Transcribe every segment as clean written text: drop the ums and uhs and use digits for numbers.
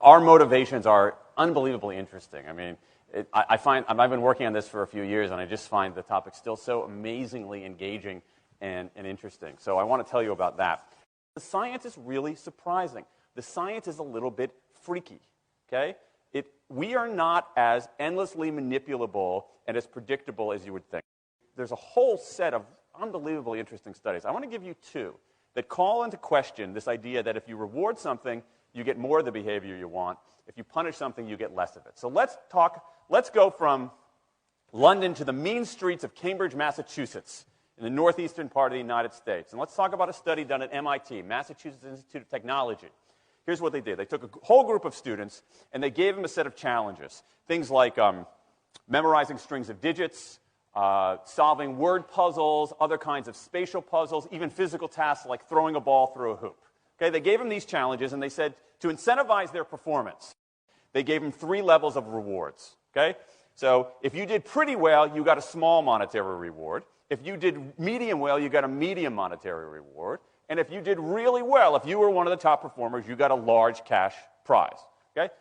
Our motivations are unbelievably interesting. I mean, I've been working on this for a few years, and I just find the topic still so amazingly engaging and interesting. So I want to tell you about that. The science is really surprising. The science is a little bit freaky, okay? We are not as endlessly manipulable and as predictable as you would think. There's a whole set of unbelievably interesting studies. I want to give you two that call into question this idea that if you reward something, you get more of the behavior you want. If you punish something, you get less of it. So let's go from London to the mean streets of Cambridge, Massachusetts, in the northeastern part of the United States. And let's talk about a study done at MIT, Massachusetts Institute of Technology. Here's what they did. They took a whole group of students, and they gave them a set of challenges. Things like memorizing strings of digits, solving word puzzles, other kinds of spatial puzzles, even physical tasks like throwing a ball through a hoop. Okay, they gave them these challenges, and they said to incentivize their performance, they gave them 3 levels of rewards. Okay? So if you did pretty well, you got a small monetary reward. If you did medium well, you got a medium monetary reward. And if you did really well, if you were one of the top performers, you got a large cash prize. Okay?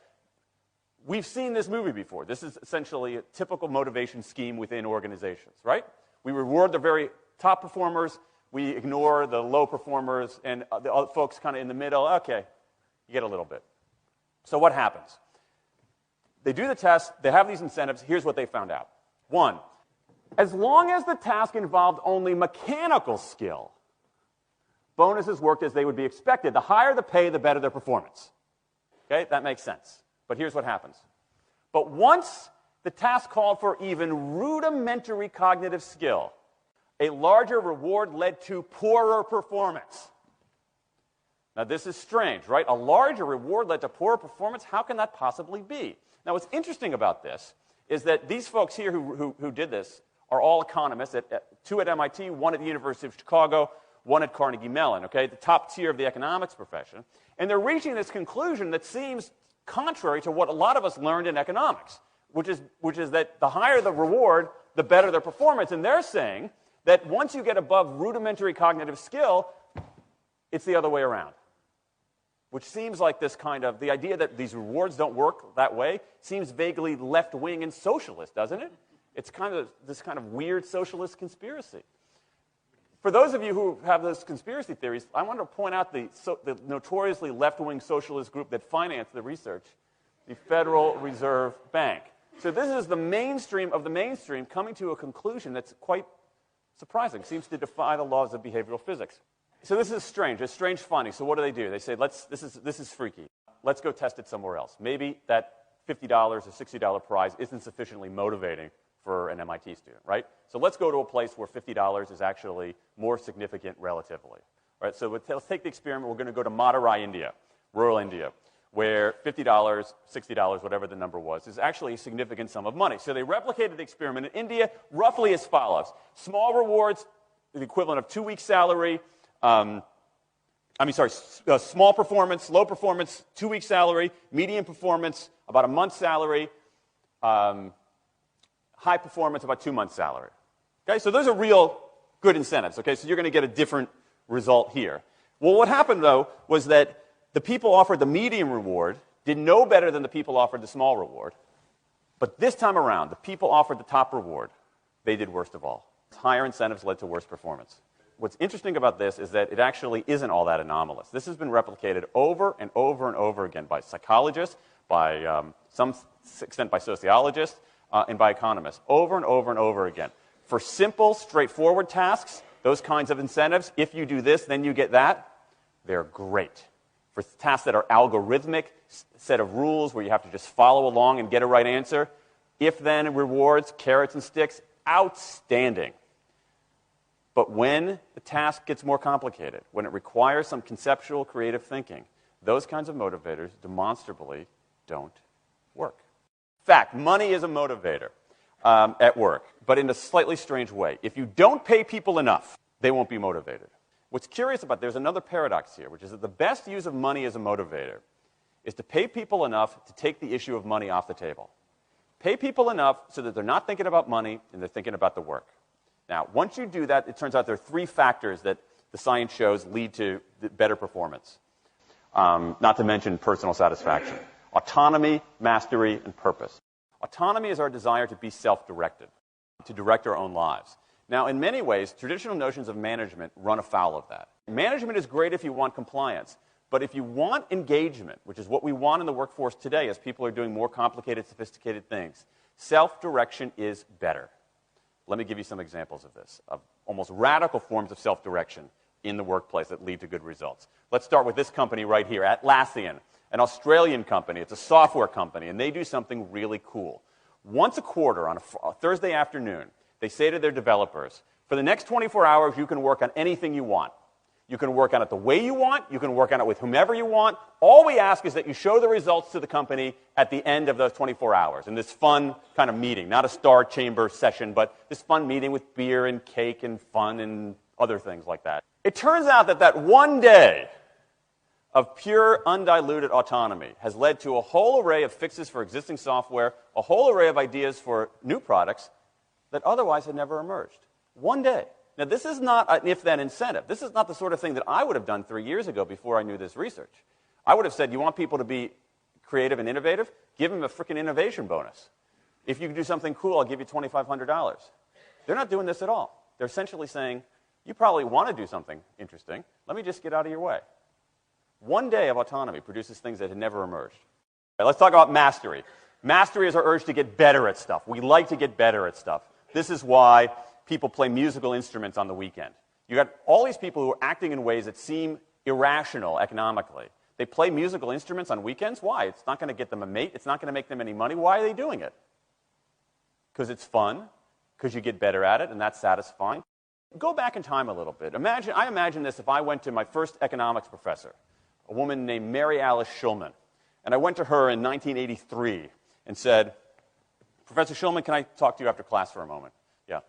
We've seen this movie before. This is essentially a typical motivation scheme within organizations, right? We reward the very top performers, we ignore the low performers, and the other folks kind of in the middle. Okay, you get a little bit. So what happens? They do the test, they have these incentives. Here's what they found out. 1, as long as the task involved only mechanical skill, bonuses worked as they would be expected. The higher the pay, the better their performance. Okay, that makes sense. But here's what happens. But once the task called for even rudimentary cognitive skill, a larger reward led to poorer performance. Now, this is strange, right? A larger reward led to poorer performance? How can that possibly be? Now, what's interesting about this is that these folks here who did this are all economists, 2 at MIT, 1 at the University of Chicago, 1 at Carnegie Mellon, okay, the top tier of the economics profession. And they're reaching this conclusion that seems contrary to what a lot of us learned in economics, which is that the higher the reward, the better their performance. And they're saying that once you get above rudimentary cognitive skill, it's the other way around. Which seems like this kind of, the idea that these rewards don't work that way seems vaguely left-wing and socialist, doesn't it? It's kind of this kind of weird socialist conspiracy. For those of you who have those conspiracy theories, I want to point out the notoriously left-wing socialist group that financed the research, the Federal Reserve Bank. So this is the mainstream of the mainstream coming to a conclusion that's quite surprising, seems to defy the laws of behavioral physics. So this is strange. It's strange finding. So what do? They say, this is freaky. Let's go test it somewhere else. Maybe that $50 or $60 prize isn't sufficiently motivating for an MIT student, right? So let's go to a place where $50 is actually more significant relatively. Right? So let's take the experiment. We're going to go to Madurai, India, rural India, where $50, $60, whatever the number was, is actually a significant sum of money. So they replicated the experiment in India roughly as follows. Small rewards, the equivalent of 2 weeks' salary. Small performance, low performance, 2 weeks' salary. Medium performance, about a month's salary. High performance, about 2 months' salary. Okay, so those are real good incentives. Okay, so you're going to get a different result here. Well, what happened, though, was that the people offered the medium reward did no better than the people offered the small reward. But this time around, the people offered the top reward. They did worst of all. Higher incentives led to worse performance. What's interesting about this is that it actually isn't all that anomalous. This has been replicated over and over and over again by psychologists, by some extent by sociologists, and by economists, over and over and over again. For simple, straightforward tasks, those kinds of incentives, if you do this, then you get that, they're great. For tasks that are algorithmic, set of rules where you have to just follow along and get a right answer, if-then rewards, carrots and sticks, outstanding. But when the task gets more complicated, when it requires some conceptual, creative thinking, those kinds of motivators demonstrably don't work. In fact, money is a motivator at work, but in a slightly strange way. If you don't pay people enough, they won't be motivated. What's curious about, there's another paradox here, which is that the best use of money as a motivator is to pay people enough to take the issue of money off the table. Pay people enough so that they're not thinking about money and they're thinking about the work. Now, once you do that, it turns out there are 3 factors that the science shows lead to better performance, not to mention personal satisfaction. Autonomy, mastery, and purpose. Autonomy is our desire to be self-directed, to direct our own lives. Now, in many ways, traditional notions of management run afoul of that. Management is great if you want compliance, but if you want engagement, which is what we want in the workforce today as people are doing more complicated, sophisticated things, self-direction is better. Let me give you some examples of this, of almost radical forms of self-direction in the workplace that lead to good results. Let's start with this company right here, Atlassian, an Australian company. It's a software company, and they do something really cool. Once a quarter on a Thursday afternoon, they say to their developers, for the next 24 hours, you can work on anything you want. You can work on it the way you want. You can work on it with whomever you want. All we ask is that you show the results to the company at the end of those 24 hours in this fun kind of meeting, not a star chamber session, but this fun meeting with beer and cake and fun and other things like that. It turns out that that one day of pure, undiluted autonomy has led to a whole array of fixes for existing software, a whole array of ideas for new products that otherwise had never emerged. One day. Now, this is not an if-then incentive. This is not the sort of thing that I would have done 3 years ago before I knew this research. I would have said, you want people to be creative and innovative? Give them a freaking innovation bonus. If you can do something cool, I'll give you $2,500. They're not doing this at all. They're essentially saying, you probably want to do something interesting. Let me just get out of your way. One day of autonomy produces things that had never emerged. Right, let's talk about mastery. Mastery is our urge to get better at stuff. We like to get better at stuff. This is why people play musical instruments on the weekend. You got all these people who are acting in ways that seem irrational economically. They play musical instruments on weekends. Why? It's not going to get them a mate. It's not going to make them any money. Why are they doing it? Because it's fun, because you get better at it, and that's satisfying. Go back in time a little bit. I imagine this if I went to my first economics professor, a woman named Mary Alice Schulman, and I went to her in 1983 and said, Professor Schulman, can I talk to you after class for a moment? Yeah.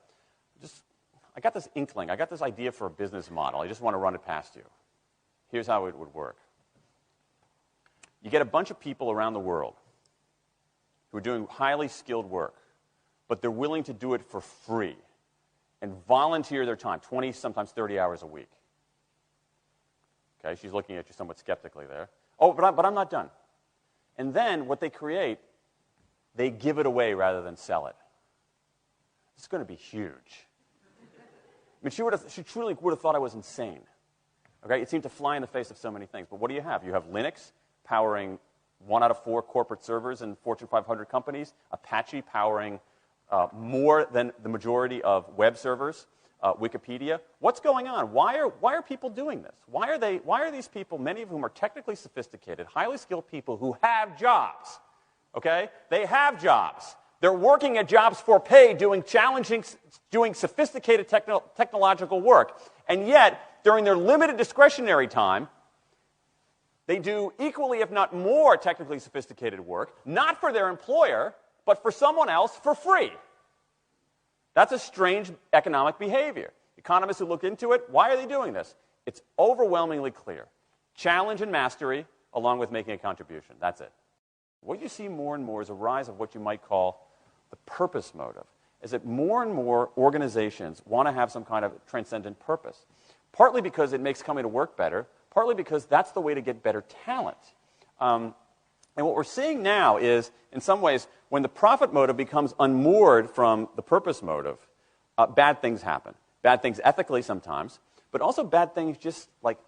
I got this inkling. I got this idea for a business model. I just want to run it past you. Here's how it would work. You get a bunch of people around the world who are doing highly skilled work, but they're willing to do it for free and volunteer their time, 20, sometimes 30 hours a week. Okay, she's looking at you somewhat skeptically there. Oh, but I'm not done. And then what they create, they give it away rather than sell it. It's going to be huge. I mean, she truly would have thought I was insane. Okay, it seemed to fly in the face of so many things. But what do you have? You have Linux powering 1 out of 4 corporate servers in Fortune 500 companies, Apache powering more than the majority of web servers, Wikipedia. What's going on? Why are people doing this? Why are these people, many of whom are technically sophisticated, highly skilled people who have jobs? Okay, they have jobs. They're working at jobs for pay, doing sophisticated technological work. And yet, during their limited discretionary time, they do equally, if not more, technically sophisticated work, not for their employer, but for someone else for free. That's a strange economic behavior. Economists who look into it, why are they doing this? It's overwhelmingly clear. Challenge and mastery, along with making a contribution. That's it. What you see more and more is a rise of what you might call the purpose motive, is that more and more organizations want to have some kind of transcendent purpose, partly because it makes coming to work better, partly because that's the way to get better talent. And what we're seeing now is, in some ways, when the profit motive becomes unmoored from the purpose motive, bad things happen. Bad things ethically sometimes, but also bad things just like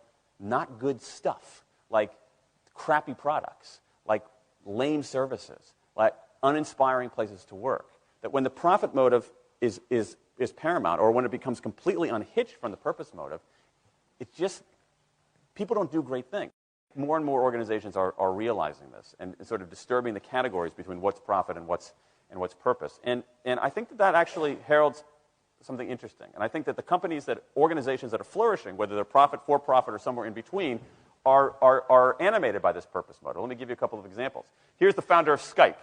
not good stuff, like crappy products, like lame services, like uninspiring places to work. That when the profit motive is paramount, or when it becomes completely unhitched from the purpose motive, people don't do great things. More and more organizations are realizing this and sort of disturbing the categories between what's profit and what's purpose. And I think that actually heralds something interesting. And I think that the organizations that are flourishing, whether they're profit, for profit, or somewhere in between, are animated by this purpose motive. Let me give you a couple of examples. Here's the founder of Skype.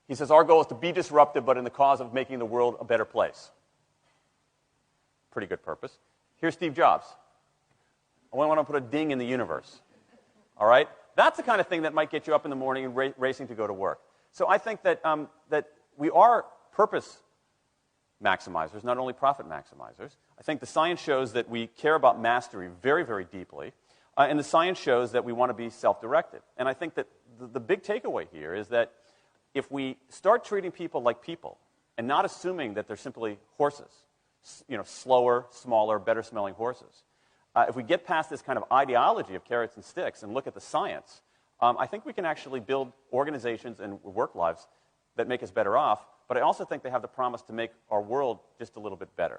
He says, our goal is to be disruptive, but in the cause of making the world a better place. Pretty good purpose. Here's Steve Jobs. I want to put a ding in the universe. All right? That's the kind of thing that might get you up in the morning and racing to go to work. So I think that we are purpose maximizers, not only profit maximizers. I think the science shows that we care about mastery very, very deeply. And the science shows that we want to be self-directed. And I think that the big takeaway here is that if we start treating people like people and not assuming that they're simply horses, slower, smaller, better-smelling horses, if we get past this kind of ideology of carrots and sticks and look at the science, I think we can actually build organizations and work lives that make us better off, but I also think they have the promise to make our world just a little bit better.